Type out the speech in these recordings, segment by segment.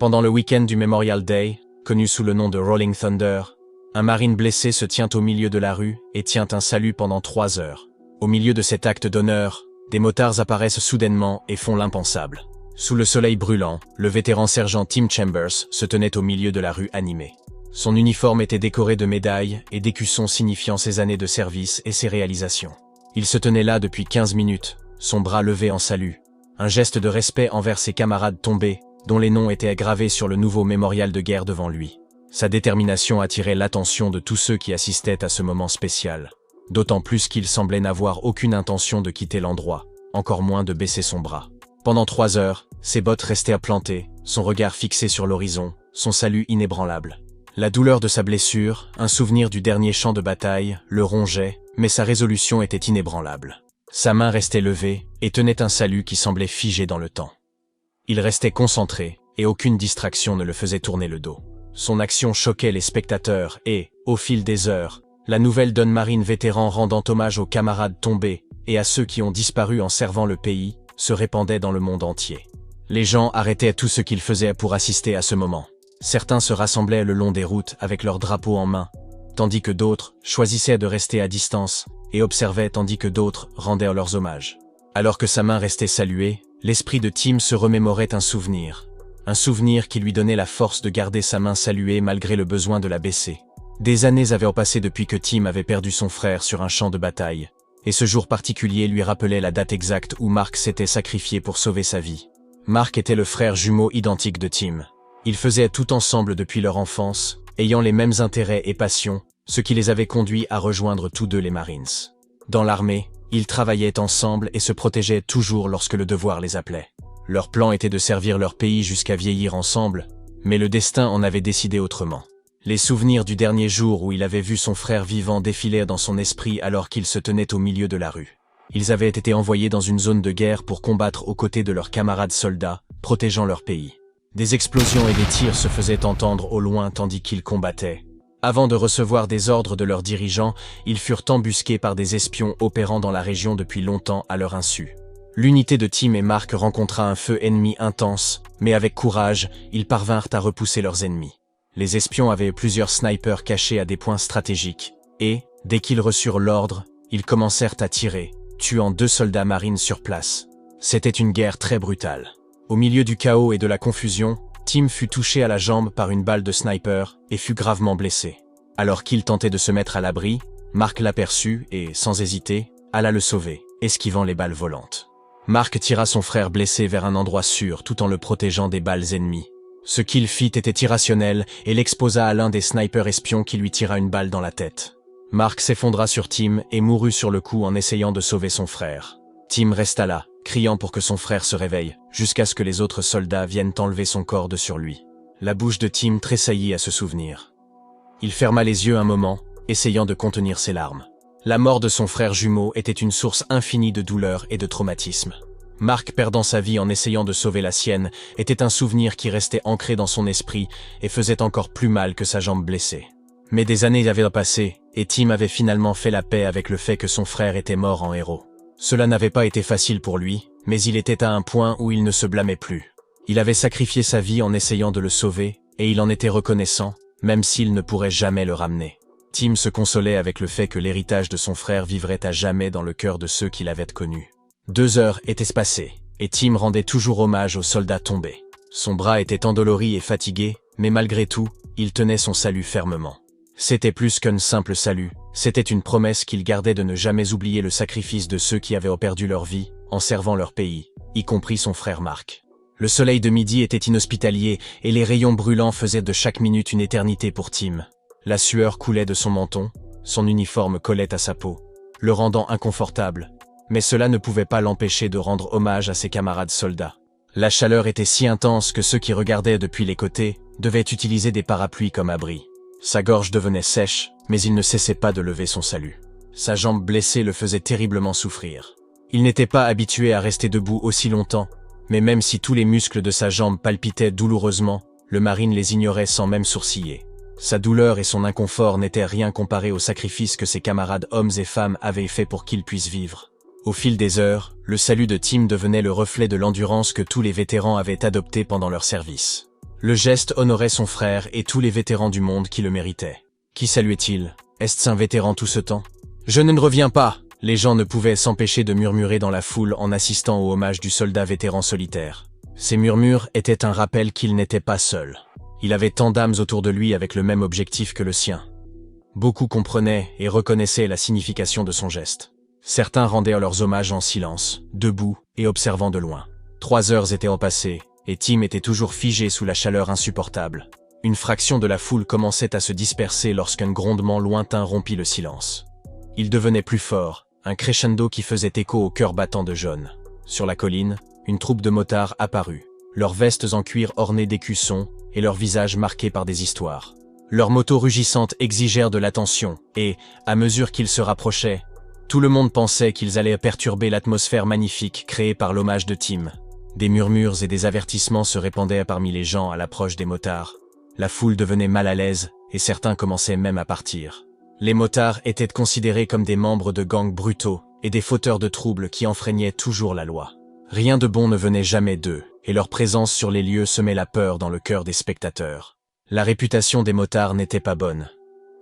Pendant le week-end du Memorial Day, connu sous le nom de Rolling Thunder, un marine blessé se tient au milieu de la rue et tient un salut pendant 3 heures. Au milieu de cet acte d'honneur, des motards apparaissent soudainement et font l'impensable. Sous le soleil brûlant, le vétéran sergent Tim Chambers se tenait au milieu de la rue animée. Son uniforme était décoré de médailles et d'écussons signifiant ses années de service et ses réalisations. Il se tenait là depuis 15 minutes, son bras levé en salut, un geste de respect envers ses camarades tombés, dont les noms étaient gravés sur le nouveau mémorial de guerre devant lui. Sa détermination attirait l'attention de tous ceux qui assistaient à ce moment spécial, d'autant plus qu'il semblait n'avoir aucune intention de quitter l'endroit, encore moins de baisser son bras. Pendant 3 heures, ses bottes restaient plantées, son regard fixé sur l'horizon, son salut inébranlable. La douleur de sa blessure, un souvenir du dernier champ de bataille, le rongeait, mais sa résolution était inébranlable. Sa main restait levée et tenait un salut qui semblait figé dans le temps. Il restait concentré, et aucune distraction ne le faisait tourner le dos. Son action choquait les spectateurs et, au fil des heures, la nouvelle d'un marine vétéran rendant hommage aux camarades tombés et à ceux qui ont disparu en servant le pays, se répandait dans le monde entier. Les gens arrêtaient tout ce qu'ils faisaient pour assister à ce moment. Certains se rassemblaient le long des routes avec leurs drapeaux en main, tandis que d'autres choisissaient de rester à distance et observaient tandis que d'autres rendaient leurs hommages. Alors que sa main restait saluée, l'esprit de Tim se remémorait un souvenir qui lui donnait la force de garder sa main saluée malgré le besoin de la baisser. Des années avaient passé depuis que Tim avait perdu son frère sur un champ de bataille, et ce jour particulier lui rappelait la date exacte où Mark s'était sacrifié pour sauver sa vie. Mark était le frère jumeau identique de Tim. Ils faisaient tout ensemble depuis leur enfance, ayant les mêmes intérêts et passions, ce qui les avait conduits à rejoindre tous deux les Marines. Dans l'armée, ils travaillaient ensemble et se protégeaient toujours lorsque le devoir les appelait. Leur plan était de servir leur pays jusqu'à vieillir ensemble, mais le destin en avait décidé autrement. Les souvenirs du dernier jour où il avait vu son frère vivant défilaient dans son esprit alors qu'il se tenait au milieu de la rue. Ils avaient été envoyés dans une zone de guerre pour combattre aux côtés de leurs camarades soldats, protégeant leur pays. Des explosions et des tirs se faisaient entendre au loin tandis qu'ils combattaient. Avant de recevoir des ordres de leurs dirigeants, ils furent embusqués par des espions opérant dans la région depuis longtemps à leur insu. L'unité de Tim et Mark rencontra un feu ennemi intense, mais avec courage, ils parvinrent à repousser leurs ennemis. Les espions avaient plusieurs snipers cachés à des points stratégiques, et, dès qu'ils reçurent l'ordre, ils commencèrent à tirer, tuant 2 soldats marines sur place. C'était une guerre très brutale. Au milieu du chaos et de la confusion, Tim fut touché à la jambe par une balle de sniper et fut gravement blessé. Alors qu'il tentait de se mettre à l'abri, Mark l'aperçut et, sans hésiter, alla le sauver, esquivant les balles volantes. Mark tira son frère blessé vers un endroit sûr tout en le protégeant des balles ennemies. Ce qu'il fit était irrationnel et l'exposa à l'un des snipers espions qui lui tira une balle dans la tête. Mark s'effondra sur Tim et mourut sur le coup en essayant de sauver son frère. Tim resta là, criant pour que son frère se réveille, jusqu'à ce que les autres soldats viennent enlever son corps de sur lui. La bouche de Tim tressaillit à ce souvenir. Il ferma les yeux un moment, essayant de contenir ses larmes. La mort de son frère jumeau était une source infinie de douleur et de traumatisme. Mark perdant sa vie en essayant de sauver la sienne était un souvenir qui restait ancré dans son esprit et faisait encore plus mal que sa jambe blessée. Mais des années avaient passé, et Tim avait finalement fait la paix avec le fait que son frère était mort en héros. Cela n'avait pas été facile pour lui, mais il était à un point où il ne se blâmait plus. Il avait sacrifié sa vie en essayant de le sauver, et il en était reconnaissant, même s'il ne pourrait jamais le ramener. Tim se consolait avec le fait que l'héritage de son frère vivrait à jamais dans le cœur de ceux qui l'avaient connu. 2 heures étaient passées, et Tim rendait toujours hommage aux soldats tombés. Son bras était endolori et fatigué, mais malgré tout, il tenait son salut fermement. C'était plus qu'un simple salut, c'était une promesse qu'il gardait de ne jamais oublier le sacrifice de ceux qui avaient perdu leur vie, en servant leur pays, y compris son frère Mark. Le soleil de midi était inhospitalier, et les rayons brûlants faisaient de chaque minute une éternité pour Tim. La sueur coulait de son menton, son uniforme collait à sa peau, le rendant inconfortable, mais cela ne pouvait pas l'empêcher de rendre hommage à ses camarades soldats. La chaleur était si intense que ceux qui regardaient depuis les côtés devaient utiliser des parapluies comme abri. Sa gorge devenait sèche, mais il ne cessait pas de lever son salut. Sa jambe blessée le faisait terriblement souffrir. Il n'était pas habitué à rester debout aussi longtemps, mais même si tous les muscles de sa jambe palpitaient douloureusement, le marine les ignorait sans même sourciller. Sa douleur et son inconfort n'étaient rien comparés au sacrifice que ses camarades hommes et femmes avaient fait pour qu'il puisse vivre. Au fil des heures, le salut de Tim devenait le reflet de l'endurance que tous les vétérans avaient adoptée pendant leur service. Le geste honorait son frère et tous les vétérans du monde qui le méritaient. Qui saluait-il? Est-ce un vétéran tout ce temps? Je ne reviens pas! Les gens ne pouvaient s'empêcher de murmurer dans la foule en assistant au hommage du soldat vétéran solitaire. Ces murmures étaient un rappel qu'il n'était pas seul. Il avait tant d'âmes autour de lui avec le même objectif que le sien. Beaucoup comprenaient et reconnaissaient la signification de son geste. Certains rendaient leurs hommages en silence, debout et observant de loin. 3 heures étaient passées, et Tim était toujours figé sous la chaleur insupportable. Une fraction de la foule commençait à se disperser lorsqu'un grondement lointain rompit le silence. Il devenait plus fort, un crescendo qui faisait écho au cœur battant de John. Sur la colline, une troupe de motards apparut, leurs vestes en cuir ornées d'écussons et leurs visages marqués par des histoires. Leurs motos rugissantes exigèrent de l'attention et, à mesure qu'ils se rapprochaient, tout le monde pensait qu'ils allaient perturber l'atmosphère magnifique créée par l'hommage de Tim. Des murmures et des avertissements se répandaient parmi les gens à l'approche des motards. La foule devenait mal à l'aise et certains commençaient même à partir. Les motards étaient considérés comme des membres de gangs brutaux et des fauteurs de troubles qui enfreignaient toujours la loi. Rien de bon ne venait jamais d'eux, et leur présence sur les lieux semait la peur dans le cœur des spectateurs. La réputation des motards n'était pas bonne.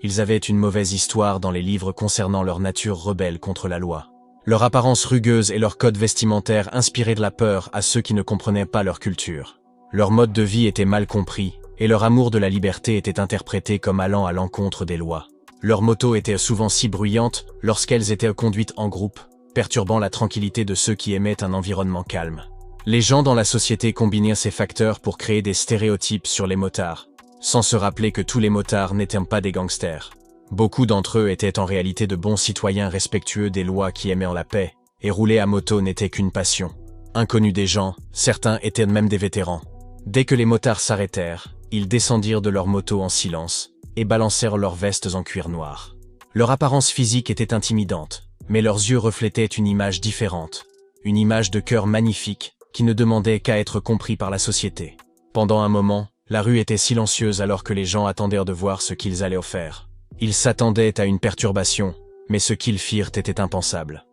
Ils avaient une mauvaise histoire dans les livres concernant leur nature rebelle contre la loi. Leur apparence rugueuse et leur code vestimentaire inspiraient de la peur à ceux qui ne comprenaient pas leur culture. Leur mode de vie était mal compris, et leur amour de la liberté était interprété comme allant à l'encontre des lois. Leurs motos étaient souvent si bruyantes lorsqu'elles étaient conduites en groupe, perturbant la tranquillité de ceux qui aimaient un environnement calme. Les gens dans la société combinèrent ces facteurs pour créer des stéréotypes sur les motards, sans se rappeler que tous les motards n'étaient pas des gangsters. Beaucoup d'entre eux étaient en réalité de bons citoyens respectueux des lois qui aimaient la paix, et rouler à moto n'était qu'une passion. Inconnus des gens, certains étaient même des vétérans. Dès que les motards s'arrêtèrent, ils descendirent de leur moto en silence, et balancèrent leurs vestes en cuir noir. Leur apparence physique était intimidante, mais leurs yeux reflétaient une image différente, une image de cœur magnifique qui ne demandait qu'à être compris par la société. Pendant un moment, la rue était silencieuse alors que les gens attendaient de voir ce qu'ils allaient faire. Ils s'attendaient à une perturbation, mais ce qu'ils firent était impensable.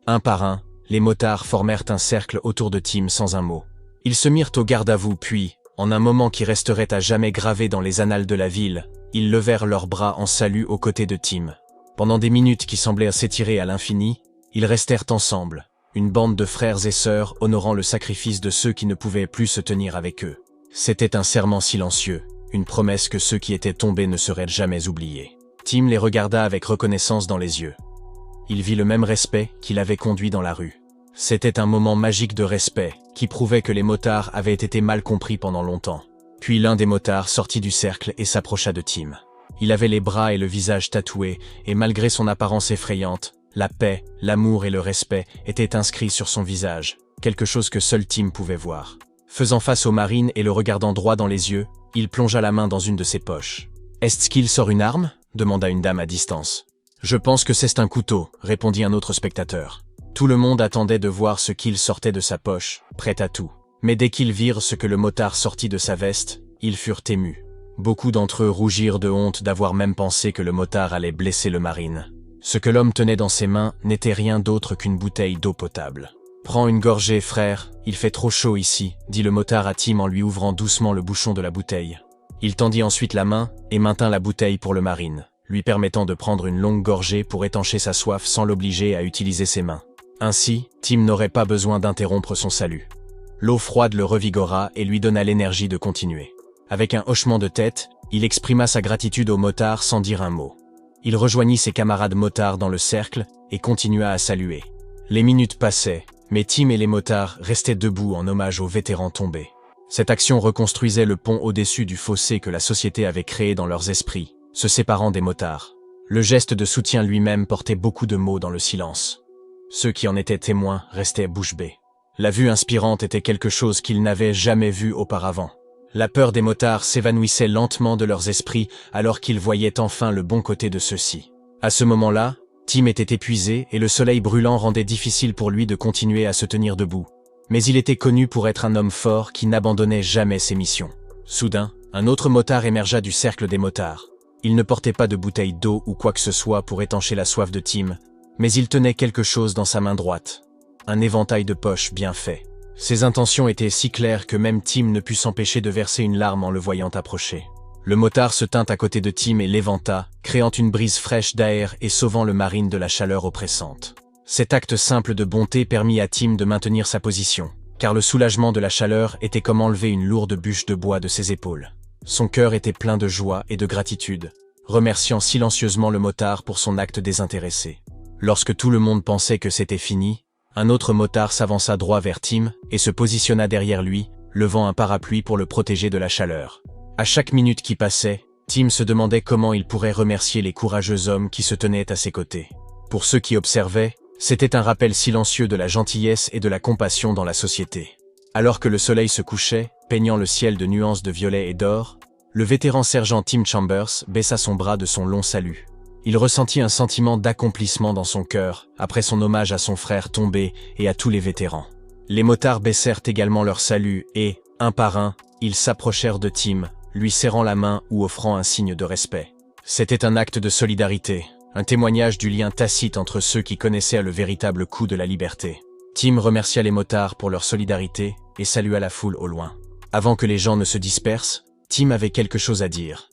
Un par un, les motards formèrent un cercle autour de Tim sans un mot. Ils se mirent au garde-à-vous puis, en un moment qui resterait à jamais gravé dans les annales de la ville, ils levèrent leurs bras en salut aux côtés de Tim. Pendant des minutes qui semblaient s'étirer à l'infini, ils restèrent ensemble, une bande de frères et sœurs honorant le sacrifice de ceux qui ne pouvaient plus se tenir avec eux. C'était un serment silencieux, une promesse que ceux qui étaient tombés ne seraient jamais oubliés. Tim les regarda avec reconnaissance dans les yeux. Il vit le même respect qui l'avait conduit dans la rue. C'était un moment magique de respect, qui prouvait que les motards avaient été mal compris pendant longtemps. Puis l'un des motards sortit du cercle et s'approcha de Tim. Il avait les bras et le visage tatoués, et malgré son apparence effrayante, la paix, l'amour et le respect étaient inscrits sur son visage, quelque chose que seul Tim pouvait voir. Faisant face au marine et le regardant droit dans les yeux, il plongea la main dans une de ses poches. « Est-ce qu'il sort une arme » demanda une dame à distance. « Je pense que c'est un couteau » répondit un autre spectateur. Tout le monde attendait de voir ce qu'il sortait de sa poche, prêt à tout. Mais dès qu'ils virent ce que le motard sortit de sa veste, ils furent émus. Beaucoup d'entre eux rougirent de honte d'avoir même pensé que le motard allait blesser le marine. Ce que l'homme tenait dans ses mains n'était rien d'autre qu'une bouteille d'eau potable. « Prends une gorgée, frère, il fait trop chaud ici », dit le motard à Tim en lui ouvrant doucement le bouchon de la bouteille. Il tendit ensuite la main et maintint la bouteille pour le marine, lui permettant de prendre une longue gorgée pour étancher sa soif sans l'obliger à utiliser ses mains. Ainsi, Tim n'aurait pas besoin d'interrompre son salut. L'eau froide le revigora et lui donna l'énergie de continuer. Avec un hochement de tête, il exprima sa gratitude au motard sans dire un mot. Il rejoignit ses camarades motards dans le cercle et continua à saluer. Les minutes passaient, mais Tim et les motards restaient debout en hommage aux vétérans tombés. Cette action reconstruisait le pont au-dessus du fossé que la société avait créé dans leurs esprits, se séparant des motards. Le geste de soutien lui-même portait beaucoup de mots dans le silence. Ceux qui en étaient témoins restaient bouche bée. La vue inspirante était quelque chose qu'ils n'avaient jamais vu auparavant. La peur des motards s'évanouissait lentement de leurs esprits alors qu'ils voyaient enfin le bon côté de ceux-ci. À ce moment-là, Tim était épuisé et le soleil brûlant rendait difficile pour lui de continuer à se tenir debout. Mais il était connu pour être un homme fort qui n'abandonnait jamais ses missions. Soudain, un autre motard émergea du cercle des motards. Il ne portait pas de bouteille d'eau ou quoi que ce soit pour étancher la soif de Tim, mais il tenait quelque chose dans sa main droite. Un éventail de poches bien fait. Ses intentions étaient si claires que même Tim ne put s'empêcher de verser une larme en le voyant approcher. Le motard se tint à côté de Tim et l'éventa, créant une brise fraîche d'air et sauvant le marine de la chaleur oppressante. Cet acte simple de bonté permit à Tim de maintenir sa position, car le soulagement de la chaleur était comme enlever une lourde bûche de bois de ses épaules. Son cœur était plein de joie et de gratitude, remerciant silencieusement le motard pour son acte désintéressé. Lorsque tout le monde pensait que c'était fini, un autre motard s'avança droit vers Tim et se positionna derrière lui, levant un parapluie pour le protéger de la chaleur. À chaque minute qui passait, Tim se demandait comment il pourrait remercier les courageux hommes qui se tenaient à ses côtés. Pour ceux qui observaient, c'était un rappel silencieux de la gentillesse et de la compassion dans la société. Alors que le soleil se couchait, peignant le ciel de nuances de violet et d'or, le vétéran sergent Tim Chambers baissa son bras de son long salut. Il ressentit un sentiment d'accomplissement dans son cœur, après son hommage à son frère tombé et à tous les vétérans. Les motards baissèrent également leur salut et, un par un, ils s'approchèrent de Tim, lui serrant la main ou offrant un signe de respect. C'était un acte de solidarité, un témoignage du lien tacite entre ceux qui connaissaient le véritable coût de la liberté. Tim remercia les motards pour leur solidarité et salua la foule au loin. Avant que les gens ne se dispersent, Tim avait quelque chose à dire.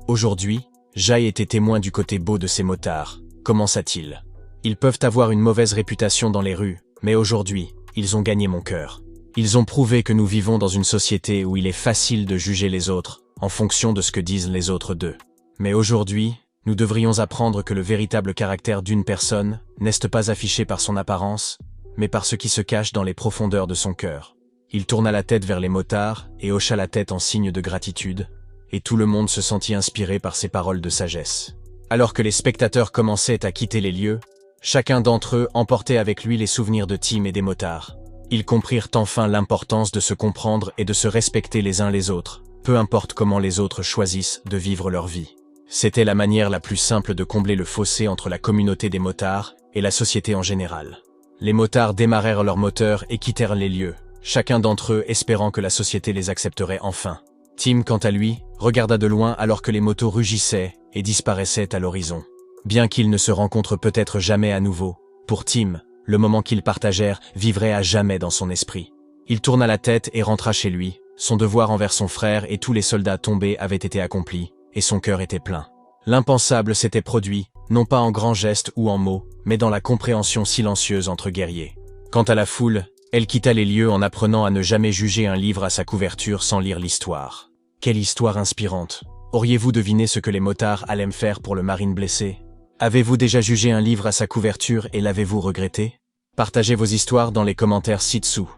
Aujourd'hui, Jay était témoin du côté beau de ces motards, commença-t-il. Ils peuvent avoir une mauvaise réputation dans les rues, mais aujourd'hui, ils ont gagné mon cœur. Ils ont prouvé que nous vivons dans une société où il est facile de juger les autres, en fonction de ce que disent les autres d'eux. Mais aujourd'hui, nous devrions apprendre que le véritable caractère d'une personne n'est pas affiché par son apparence, mais par ce qui se cache dans les profondeurs de son cœur. Il tourna la tête vers les motards et hocha la tête en signe de gratitude, et tout le monde se sentit inspiré par ces paroles de sagesse. Alors que les spectateurs commençaient à quitter les lieux, chacun d'entre eux emportait avec lui les souvenirs de Tim et des motards. Ils comprirent enfin l'importance de se comprendre et de se respecter les uns les autres, peu importe comment les autres choisissent de vivre leur vie. C'était la manière la plus simple de combler le fossé entre la communauté des motards et la société en général. Les motards démarrèrent leur moteur et quittèrent les lieux, chacun d'entre eux espérant que la société les accepterait enfin. Tim, quant à lui, regarda de loin alors que les motos rugissaient et disparaissaient à l'horizon. Bien qu'ils ne se rencontrent peut-être jamais à nouveau, pour Tim, le moment qu'ils partagèrent vivrait à jamais dans son esprit. Il tourna la tête et rentra chez lui. Son devoir envers son frère et tous les soldats tombés avait été accompli, et son cœur était plein. L'impensable s'était produit, non pas en grands gestes ou en mots, mais dans la compréhension silencieuse entre guerriers. Quant à la foule, elle quitta les lieux en apprenant à ne jamais juger un livre à sa couverture sans lire l'histoire. Quelle histoire inspirante! Auriez-vous deviné ce que les motards allaient me faire pour le marine blessé? Avez-vous déjà jugé un livre à sa couverture et l'avez-vous regretté? Partagez vos histoires dans les commentaires ci-dessous.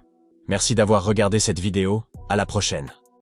Merci d'avoir regardé cette vidéo, à la prochaine.